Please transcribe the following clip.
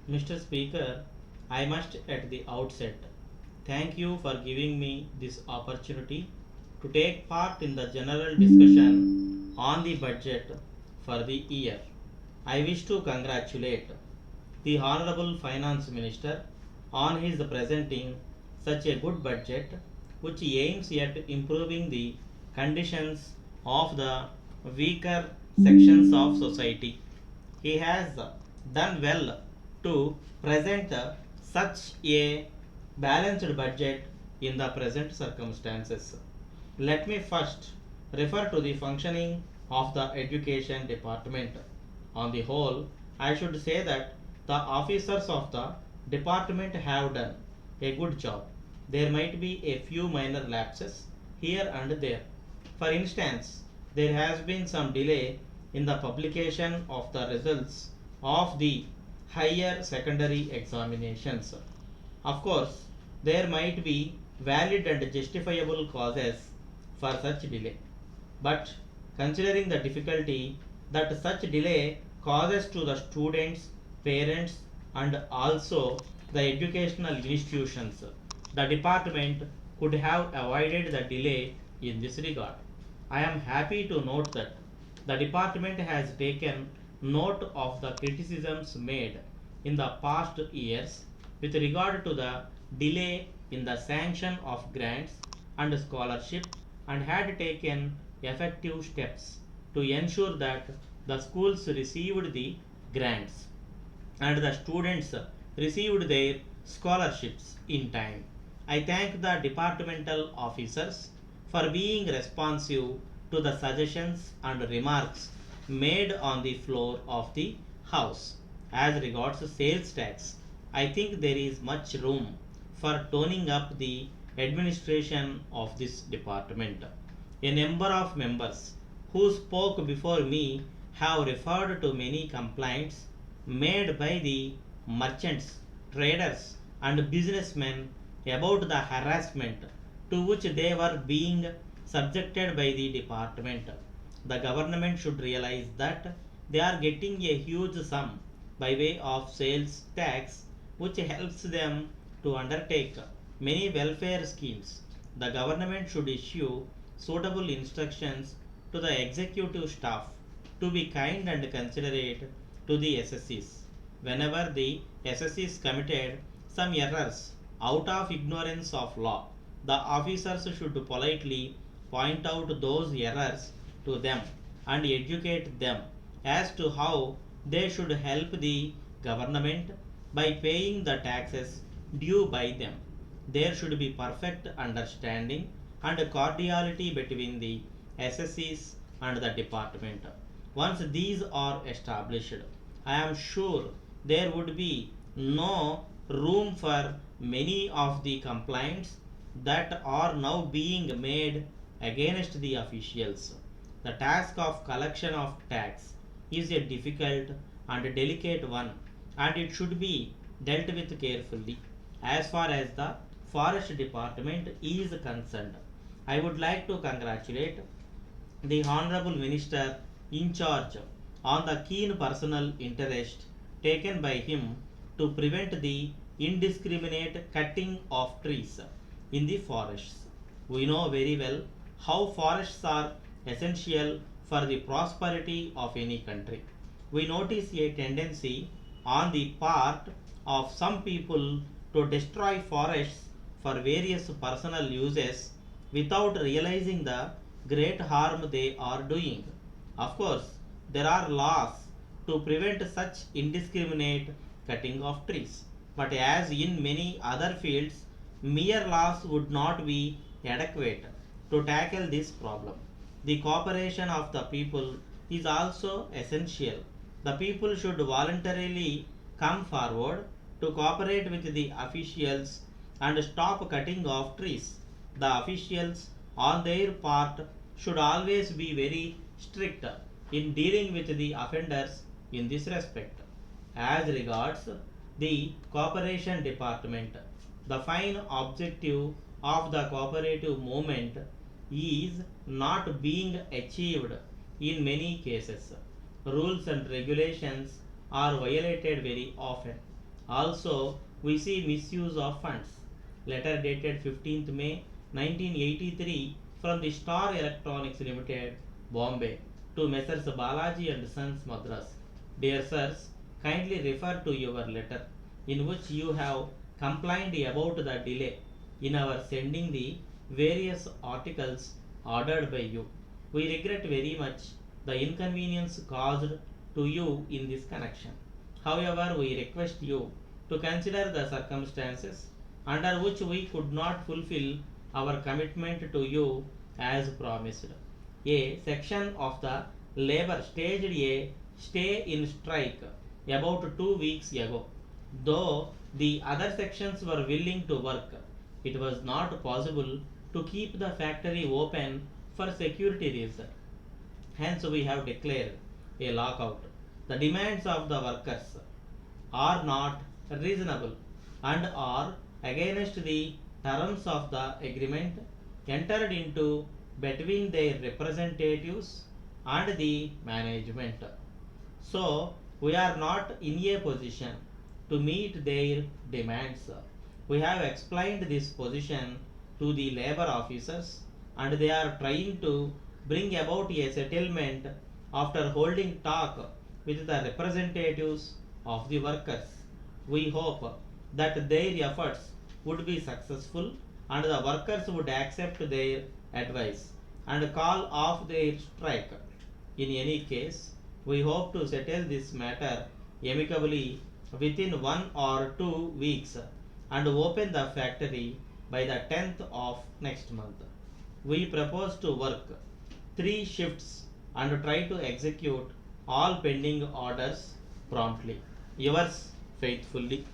Mr. Speaker, I must at the outset thank you for giving me this opportunity to take part in the general discussion on the budget for the year. I wish to congratulate the Honorable Finance Minister on his presenting such a good budget which aims at improving the conditions of the weaker sections of society. He has done well to present such a balanced budget in the present circumstances. Let me first refer to the functioning of the education department. On the whole, I should say that the officers of the department have done a good job. There might be a few minor lapses here and there. For instance, there has been some delay in the publication of the results of the higher secondary examinations. Of course, there might be valid and justifiable causes for such delay. But considering the difficulty that such delay causes to the students, parents, and also the educational institutions, the department could have avoided the delay in this regard. I am happy to note that the department has taken note of the criticisms made in the past years with regard to the delay in the sanction of grants and scholarship and had taken effective steps to ensure that the schools received the grants and the students received their scholarships in time. I thank the departmental officers for being responsive to the suggestions and remarks made on the floor of the House. As regards sales tax, I think there is much room for toning up the administration of this department. A number of members who spoke before me have referred to many complaints made by the merchants, traders, and businessmen about the harassment to which they were being subjected by the department. The government should realize that they are getting a huge sum by way of sales tax, which helps them to undertake many welfare schemes. The government should issue suitable instructions to the executive staff to be kind and considerate to the SSCs. Whenever the SSCs committed some errors out of ignorance of law, the officers should politely point out those errors to them and educate them as to how they should help the government by paying the taxes due by them. There should be perfect understanding and cordiality between the SSCs and the department. Once these are established, I am sure there would be no room for many of the complaints that are now being made against the officials. The task of collection of tax is a difficult and delicate one, and it should be dealt with carefully. As far as the forest department is concerned, I would like to congratulate the Honorable Minister in charge on the keen personal interest taken by him to prevent the indiscriminate cutting of trees in the forests. We know very well how forests are essential for the prosperity of any country. We notice a tendency on the part of some people to destroy forests for various personal uses without realizing the great harm they are doing. Of course, there are laws to prevent such indiscriminate cutting of trees, but as in many other fields, mere laws would not be adequate to tackle this problem. The cooperation of the people is also essential. The people should voluntarily come forward to cooperate with the officials and stop cutting of trees. The officials, on their part, should always be very strict in dealing with the offenders in this respect. As regards the cooperation department, the fine objective of the cooperative movement is not being achieved in many cases. Rules and regulations are violated very often. Also, we see misuse of funds. Letter dated 15th May 1983 from the Star Electronics Limited, Bombay, to Messrs. Balaji and Sons, Madras. Dear sirs, kindly refer to your letter in which you have complained about the delay in our sending the various articles ordered by you. We regret very much the inconvenience caused to you in this connection. However, we request you to consider the circumstances under which we could not fulfill our commitment to you as promised. A section of the labor staged a stay in strike about 2 weeks ago. Though the other sections were willing to work, it was not possible to keep the factory open for security reasons. Hence, we have declared a lockout. The demands of the workers are not reasonable and are against the terms of the agreement entered into between their representatives and the management. So, we are not in a position to meet their demands. We have explained this position to the labor officers and they are trying to bring about a settlement after holding talk with the representatives of the workers. We hope that their efforts would be successful and the workers would accept their advice and call off their strike. In any case, we hope to settle this matter amicably within 1 or 2 weeks and open the factory by the 10th of next month. We propose to work 3 shifts and try to execute all pending orders promptly. Yours faithfully.